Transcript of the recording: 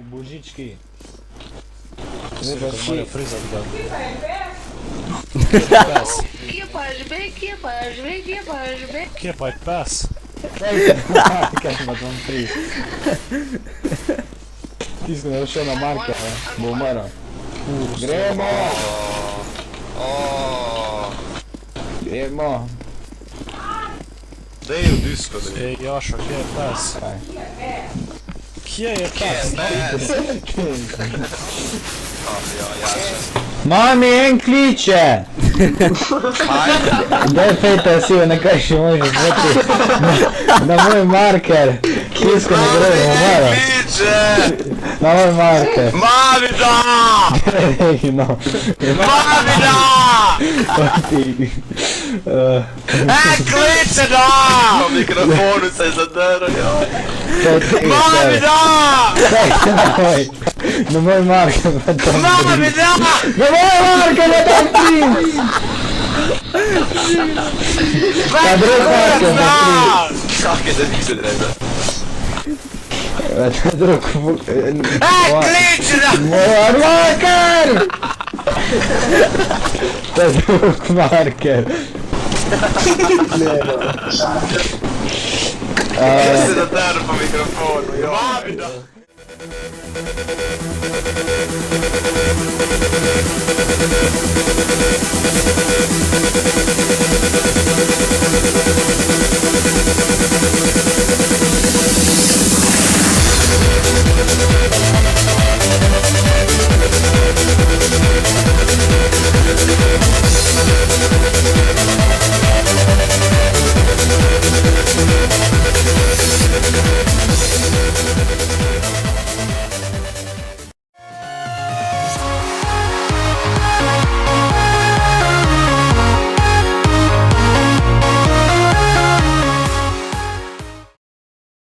Božički. Zdaj pa si... Morajo frizat ga. Kje pa žbe, kje pa žbe, kje pa žbe? Kje pa je pes? Kaj ima tam friz? Tisti ne bo šel na marke, bo umrl. Gremo! Gremo! Dej v disko, da je. Ej, Jošo, kje je pes? Kje je pes? Mami, en kliče! Daj fejta si v nekaj še možeš zvati na moj marker. Tisko ne gre, bomo umrl. Kliče! Na moj marker. Mami da! No. Mami da! Kliče da! Po mikrofonu se je zadrl, joj. Mami da! Na moj marker na tam Mami da! Na moj marker na tam friz! Na drug marker na friz! Kak je da nisi treba? Na drug... Kliče da! Moj marker! Na drug marker! Ja se zadrl po mikrofonu, joj. Mami da!